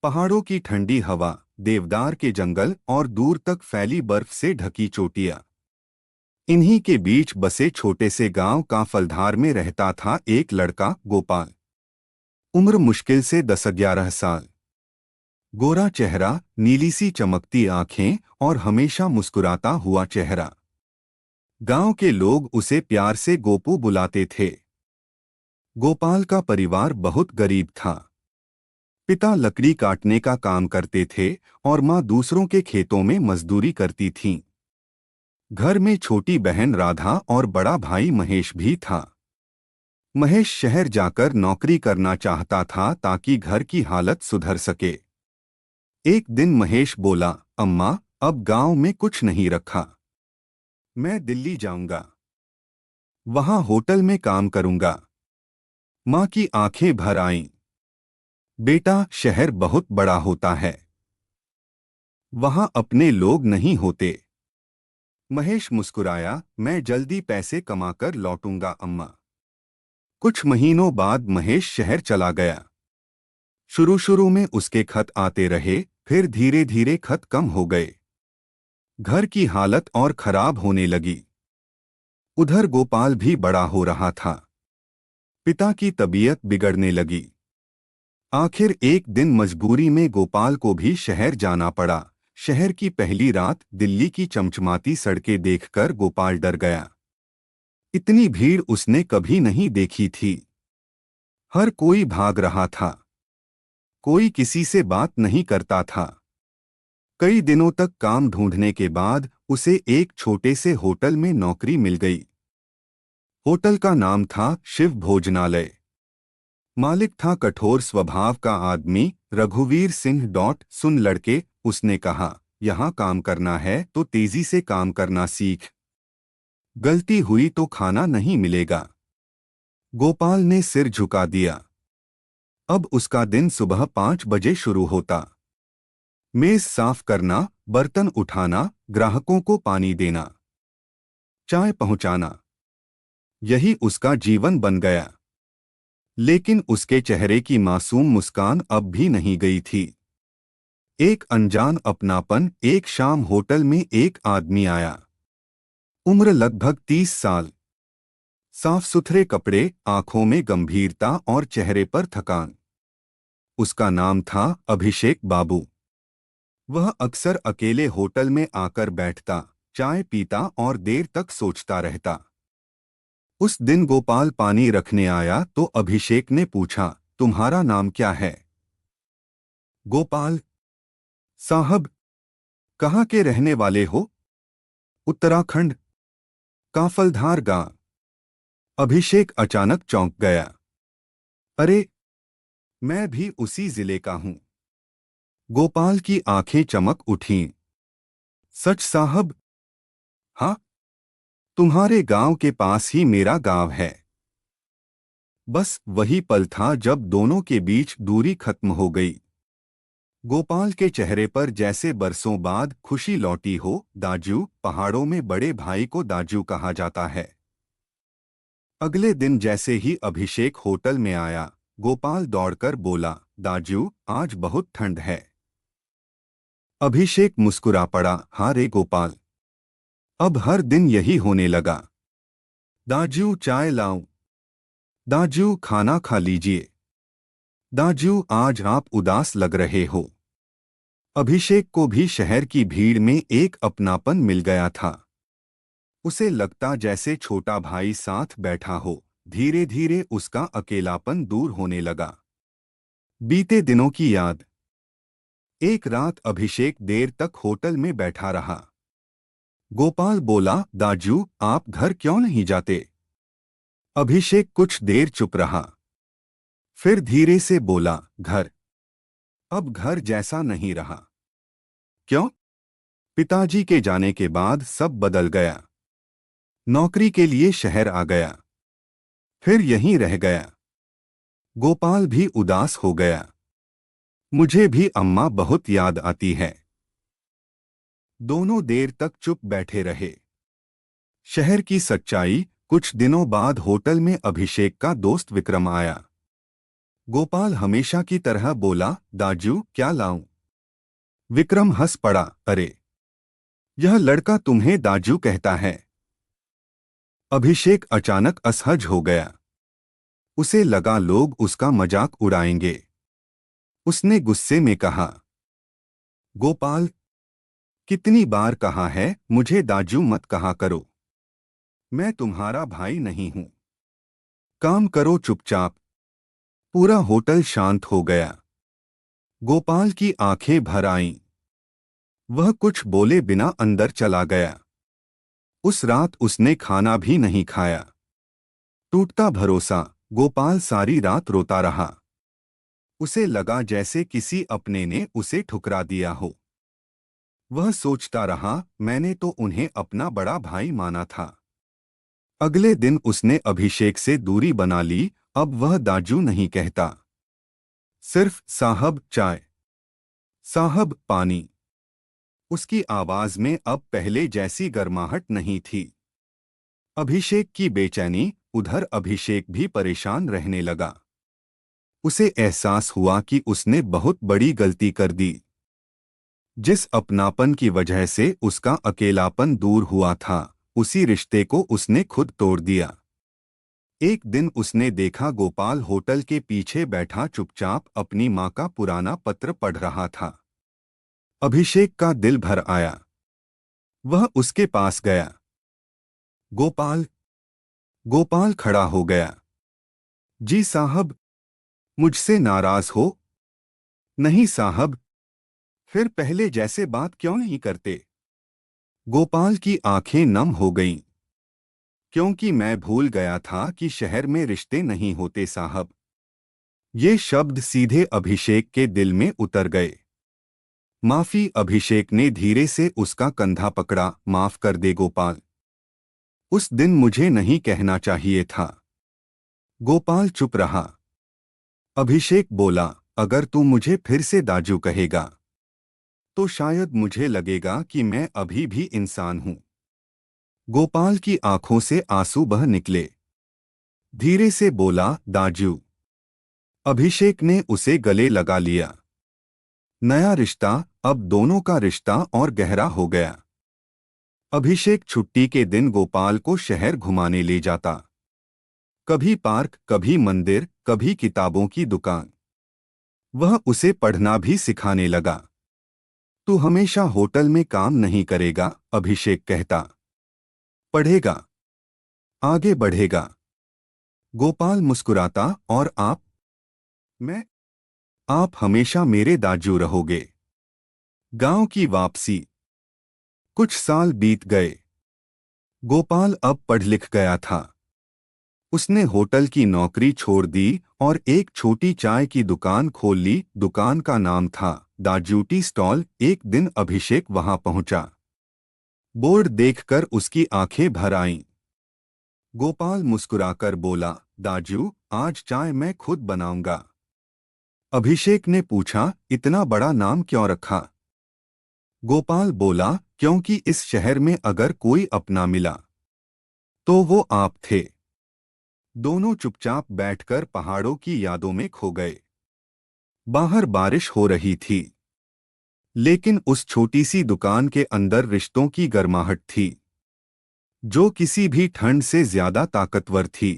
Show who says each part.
Speaker 1: पहाड़ों की ठंडी हवा, देवदार के जंगल और दूर तक फैली बर्फ से ढकी चोटियां। इन्हीं के बीच बसे छोटे से गांव का फलधार में रहता था एक लड़का गोपाल। उम्र मुश्किल से 10-11 साल। गोरा चेहरा, नीली सी चमकती आंखें और हमेशा मुस्कुराता हुआ चेहरा। गांव के लोग उसे प्यार से गोपू बुलाते थे। गोपाल का परिवार बहुत गरीब था। पिता लकड़ी काटने का काम करते थे और माँ दूसरों के खेतों में मजदूरी करती थीं। घर में छोटी बहन राधा और बड़ा भाई महेश भी था। महेश शहर जाकर नौकरी करना चाहता था ताकि घर की हालत सुधर सके। एक दिन महेश बोला, अम्मा, अब गांव में कुछ नहीं रखा। मैं दिल्ली जाऊंगा। वहां होटल में काम करूंगा। माँ की आंखें भर आईं। बेटा, शहर बहुत बड़ा होता है। वहां अपने लोग नहीं होते। महेश मुस्कुराया, मैं जल्दी पैसे कमाकर लौटूंगा अम्मा। कुछ महीनों बाद महेश शहर चला गया। शुरू शुरू में उसके खत आते रहे, फिर धीरे धीरे खत कम हो गए। घर की हालत और खराब होने लगी। उधर गोपाल भी बड़ा हो रहा था। पिता की तबीयत बिगड़ने लगी। आखिर एक दिन मजबूरी में गोपाल को भी शहर जाना पड़ा। शहर की पहली रात दिल्ली की चमचमाती सड़कें देखकर गोपाल डर गया। इतनी भीड़ उसने कभी नहीं देखी थी। हर कोई भाग रहा था। कोई किसी से बात नहीं करता था। कई दिनों तक काम ढूंढने के बाद उसे एक छोटे से होटल में नौकरी मिल गई। होटल का नाम था शिव भोजनालय। मालिक था कठोर स्वभाव का आदमी रघुवीर सिंह। सुन लड़के, उसने कहा, यहाँ काम करना है तो तेजी से काम करना सीख। गलती हुई तो खाना नहीं मिलेगा। गोपाल ने सिर झुका दिया। अब उसका दिन सुबह 5 बजे शुरू होता। मेज साफ करना, बर्तन उठाना, ग्राहकों को पानी देना, चाय पहुंचाना, यही उसका जीवन बन गया। लेकिन उसके चेहरे की मासूम मुस्कान अब भी नहीं गई थी। एक अनजान अपनापन। एक शाम होटल में एक आदमी आया। उम्र लगभग 30 साल। साफ सुथरे कपड़े, आंखों में गंभीरता और चेहरे पर थकान। उसका नाम था अभिषेक बाबू। वह अक्सर अकेले होटल में आकर बैठता, चाय पीता और देर तक सोचता रहता। उस दिन गोपाल पानी रखने आया तो अभिषेक ने पूछा, तुम्हारा नाम क्या है? गोपाल, साहब। कहाँ के रहने वाले हो? उत्तराखंड, काफलधार गांव। अभिषेक अचानक चौंक गया। अरे, मैं भी उसी जिले का हूं। गोपाल की आंखें चमक उठीं। सच साहब? हाँ, तुम्हारे गांव के पास ही मेरा गांव है। बस वही पल था जब दोनों के बीच दूरी खत्म हो गई। गोपाल के चेहरे पर जैसे बरसों बाद खुशी लौटी हो। दाजू, पहाड़ों में बड़े भाई को दाजू कहा जाता है। अगले दिन जैसे ही अभिषेक होटल में आया, गोपाल दौड़कर बोला, दाजू, आज बहुत ठंड है। अभिषेक मुस्कुरा पड़ा, हाँ रे गोपाल, अब हर दिन यही होने लगा। दाजू, चाय लाऊं? दाजू, खाना खा लीजिए। दाजू, आज आप उदास लग रहे हो। अभिषेक को भी शहर की भीड़ में एक अपनापन मिल गया था। उसे लगता जैसे छोटा भाई साथ बैठा हो। धीरे धीरे उसका अकेलापन दूर होने लगा। बीते दिनों की याद। एक रात अभिषेक देर तक होटल में बैठा रहा। गोपाल बोला, दाजू, आप घर क्यों नहीं जाते? अभिषेक कुछ देर चुप रहा। फिर धीरे से बोला, घर। अब घर जैसा नहीं रहा। क्यों? पिताजी के जाने के बाद सब बदल गया। नौकरी के लिए शहर आ गया, फिर यहीं रह गया। गोपाल भी उदास हो गया। मुझे भी अम्मा बहुत याद आती है। दोनों देर तक चुप बैठे रहे। शहर की सच्चाई। कुछ दिनों बाद होटल में अभिषेक का दोस्त विक्रम आया। गोपाल हमेशा की तरह बोला, दाजू क्या लाऊं? विक्रम हंस पड़ा, अरे यह लड़का तुम्हें दाजू कहता है? अभिषेक अचानक असहज हो गया। उसे लगा लोग उसका मजाक उड़ाएंगे। उसने गुस्से में कहा, गोपाल, कितनी बार कहा है मुझे दाजू मत कहा करो। मैं तुम्हारा भाई नहीं हूं। काम करो चुपचाप। पूरा होटल शांत हो गया। गोपाल की आंखें भर आईं। वह कुछ बोले बिना अंदर चला गया। उस रात उसने खाना भी नहीं खाया। टूटता भरोसा। गोपाल सारी रात रोता रहा। उसे लगा जैसे किसी अपने ने उसे ठुकरा दिया हो। वह सोचता रहा, मैंने तो उन्हें अपना बड़ा भाई माना था। अगले दिन उसने अभिषेक से दूरी बना ली। अब वह दाजू नहीं कहता। सिर्फ साहब चाय, साहब पानी। उसकी आवाज में अब पहले जैसी गर्माहट नहीं थी। अभिषेक की बेचैनी। उधर अभिषेक भी परेशान रहने लगा। उसे एहसास हुआ कि उसने बहुत बड़ी गलती कर दी। जिस अपनापन की वजह से उसका अकेलापन दूर हुआ था, उसी रिश्ते को उसने खुद तोड़ दिया। एक दिन उसने देखा गोपाल होटल के पीछे बैठा चुपचाप अपनी माँ का पुराना पत्र पढ़ रहा था। अभिषेक का दिल भर आया। वह उसके पास गया। गोपाल। गोपाल खड़ा हो गया। जी साहब, मुझसे नाराज हो? नहीं साहब। फिर पहले जैसे बात क्यों नहीं करते? गोपाल की आंखें नम हो गईं। क्योंकि मैं भूल गया था कि शहर में रिश्ते नहीं होते साहब। ये शब्द सीधे अभिषेक के दिल में उतर गए। माफी। अभिषेक ने धीरे से उसका कंधा पकड़ा। माफ कर दे गोपाल। उस दिन मुझे नहीं कहना चाहिए था। गोपाल चुप रहा। अभिषेक बोला, अगर तू मुझे फिर से दाजू कहेगा तो शायद मुझे लगेगा कि मैं अभी भी इंसान हूं। गोपाल की आंखों से आंसू बह निकले। धीरे से बोला, दाजू। अभिषेक ने उसे गले लगा लिया। नया रिश्ता। अब दोनों का रिश्ता और गहरा हो गया। अभिषेक छुट्टी के दिन गोपाल को शहर घुमाने ले जाता। कभी पार्क, कभी मंदिर, कभी किताबों की दुकान। वह उसे पढ़ना भी सिखाने लगा। तू हमेशा होटल में काम नहीं करेगा, अभिषेक कहता। पढ़ेगा, आगे बढ़ेगा। गोपाल मुस्कुराता, और आप? मैं? आप हमेशा मेरे दाजू रहोगे। गांव की वापसी। कुछ साल बीत गए। गोपाल अब पढ़ लिख गया था। उसने होटल की नौकरी छोड़ दी और एक छोटी चाय की दुकान खोल ली। दुकान का नाम था दाजू टी स्टॉल। एक दिन अभिषेक वहां पहुंचा। बोर्ड देखकर उसकी आंखें भर आईं। गोपाल मुस्कुराकर बोला, दाजू, आज चाय मैं खुद बनाऊंगा। अभिषेक ने पूछा, इतना बड़ा नाम क्यों रखा? गोपाल बोला, क्योंकि इस शहर में अगर कोई अपना मिला तो वो आप थे। दोनों चुपचाप बैठकर पहाड़ों की यादों में खो गए। बाहर बारिश हो रही थी, लेकिन उस छोटी सी दुकान के अंदर रिश्तों की गर्माहट थी, जो किसी भी ठंड से ज्यादा ताकतवर थी।